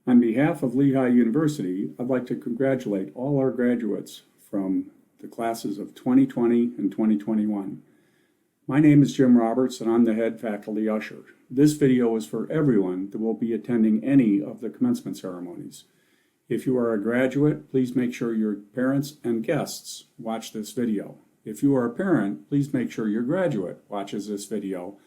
On behalf of Lehigh University, I'd like to congratulate all our graduates from the classes of 2020 and 2021. My name is Jim Roberts and I'm the head faculty usher. This video is for everyone that will be attending any of the commencement ceremonies. If you are a graduate, please make sure your parents and guests watch this video. If you are a parent, please make sure your graduate watches this video,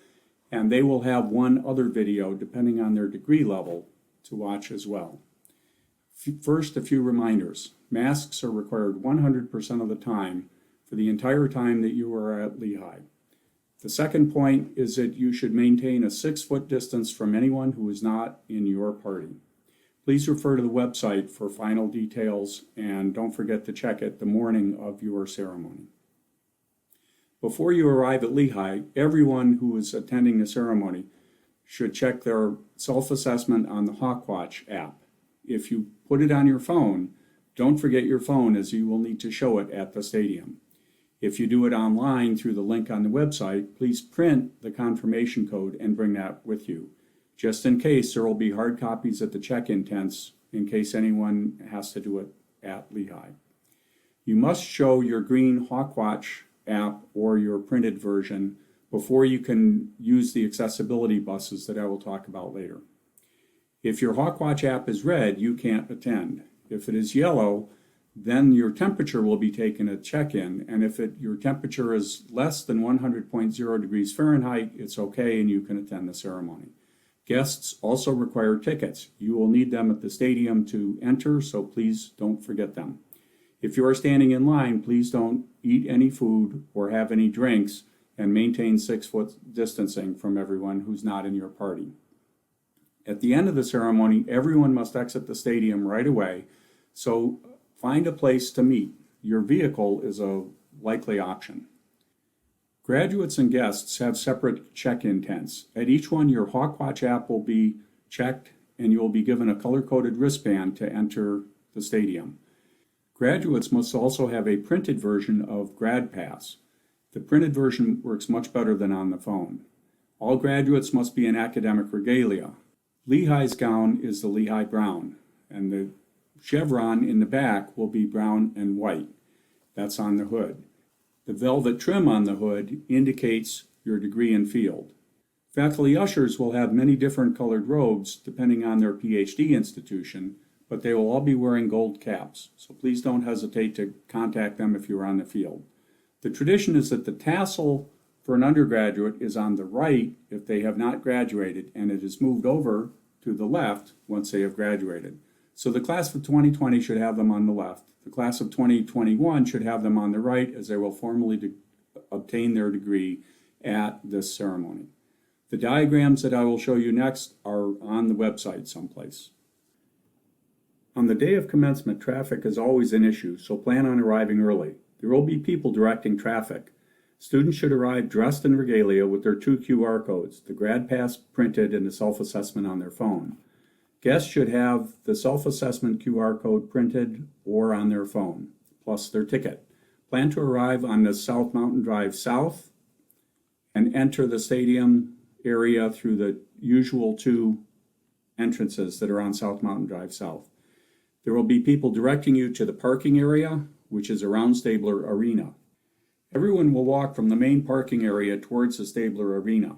and they will have one other video depending on their degree level to watch as well. First, a few reminders. Masks are required 100% of the time for the entire time that you are at Lehigh. The second point is that you should maintain a 6-foot distance from anyone who is not in your party. Please refer to the website for final details, and don't forget to check it the morning of your ceremony. Before you arrive at Lehigh, everyone who is attending the ceremony should check their self-assessment on the Hawkwatch app. If you put it on your phone, don't forget your phone, as you will need to show it at the stadium. If you do it online through the link on the website, please print the confirmation code and bring that with you. Just in case, there will be hard copies at the check-in tents in case anyone has to do it at Lehigh. You must show your green Hawkwatch app or your printed version before you can use the accessibility buses that I will talk about later. If your Hawkwatch app is red, you can't attend. If it is yellow, then your temperature will be taken at check-in, and if your temperature is less than 100.0 degrees Fahrenheit, it's okay and you can attend the ceremony. Guests also require tickets. You will need them at the stadium to enter, so please don't forget them. If you are standing in line, please don't eat any food or have any drinks, and maintain 6-foot distancing from everyone who's not in your party. At the end of the ceremony, everyone must exit the stadium right away, so find a place to meet. Your vehicle is a likely option. Graduates and guests have separate check-in tents. At each one, your Hawkwatch app will be checked and you will be given a color-coded wristband to enter the stadium. Graduates must also have a printed version of Grad Pass. The printed version works much better than on the phone. All graduates must be in academic regalia. Lehigh's gown is the Lehigh brown, and the chevron in the back will be brown and white. That's on the hood. The velvet trim on the hood indicates your degree and field. Faculty ushers will have many different colored robes depending on their PhD institution, but they will all be wearing gold caps, so please don't hesitate to contact them if you are on the field. The tradition is that the tassel for an undergraduate is on the right if they have not graduated, and it is moved over to the left once they have graduated. So the class of 2020 should have them on the left. The class of 2021 should have them on the right, as they will formally obtain their degree at this ceremony. The diagrams that I will show you next are on the website someplace. On the day of commencement, traffic is always an issue, so plan on arriving early. There will be people directing traffic. Students should arrive dressed in regalia with their 2 QR codes, the Grad Pass printed and the self-assessment on their phone. Guests should have the self-assessment QR code printed or on their phone, plus their ticket. Plan to arrive on the South Mountain Drive South and enter the stadium area through the usual 2 entrances that are on South Mountain Drive South. There will be people directing you to the parking area, which is around Stabler Arena. Everyone will walk from the main parking area towards the Stabler Arena.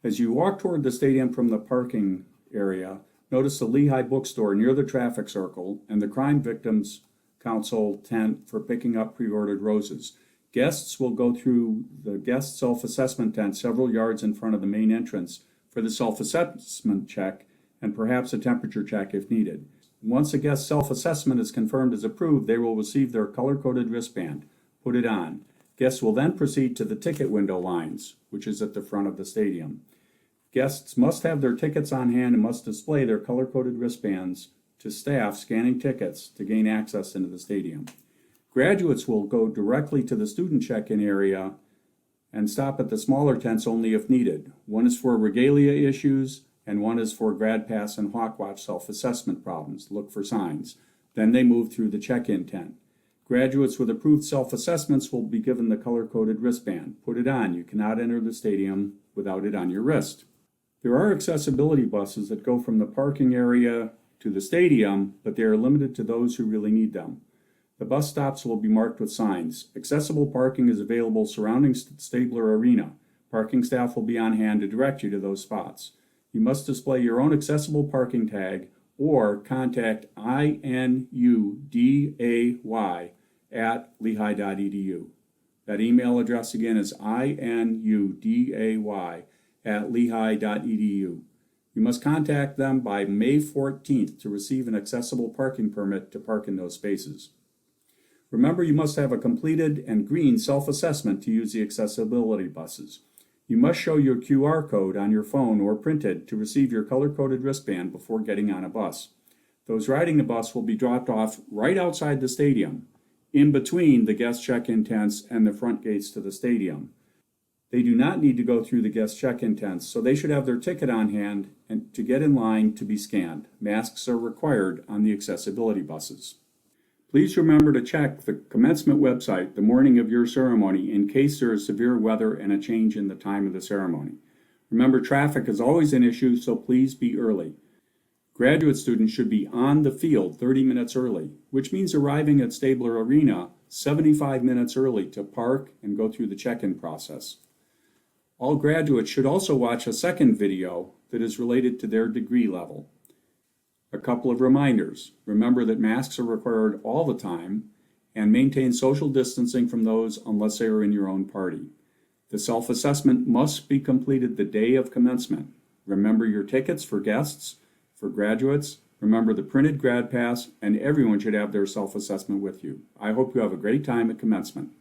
As you walk toward the stadium from the parking area, notice the Lehigh bookstore near the traffic circle and the Crime Victims Council tent for picking up pre-ordered roses. Guests will go through the guest self-assessment tent several yards in front of the main entrance for the self-assessment check and perhaps a temperature check if needed. Once a guest self-assessment is confirmed as approved, they will receive their color-coded wristband. Put it on. Guests will then proceed to the ticket window lines, which is at the front of the stadium. Guests must have their tickets on hand and must display their color-coded wristbands to staff scanning tickets to gain access into the stadium. Graduates will go directly to the student check-in area and stop at the smaller tents only if needed. One is for regalia issues, and one is for Grad Pass and Hawkwatch self-assessment problems. Look for signs. Then they move through the check-in tent. Graduates with approved self-assessments will be given the color-coded wristband. Put it on. You cannot enter the stadium without it on your wrist. There are accessibility buses that go from the parking area to the stadium, but they are limited to those who really need them. The bus stops will be marked with signs. Accessible parking is available surrounding Stabler Arena. Parking staff will be on hand to direct you to those spots. You must display your own accessible parking tag or contact inuday@lehigh.edu. That email address again is inuday@lehigh.edu. You must contact them by May 14th to receive an accessible parking permit to park in those spaces. Remember, you must have a completed and green self-assessment to use the accessibility buses. You must show your QR code on your phone or printed to receive your color-coded wristband before getting on a bus. Those riding the bus will be dropped off right outside the stadium, in between the guest check-in tents and the front gates to the stadium. They do not need to go through the guest check-in tents, so they should have their ticket on hand and to get in line to be scanned. Masks are required on the accessibility buses. Please remember to check the commencement website the morning of your ceremony in case there is severe weather and a change in the time of the ceremony. Remember, traffic is always an issue, so please be early. Graduate students should be on the field 30 minutes early, which means arriving at Stabler Arena 75 minutes early to park and go through the check-in process. All graduates should also watch a second video that is related to their degree level. A couple of reminders. Remember that masks are required all the time, and maintain social distancing from those unless they are in your own party. The self-assessment must be completed the day of commencement. Remember your tickets for guests. For graduates, remember the printed grad pass, and everyone should have their self-assessment with you. I hope you have a great time at commencement.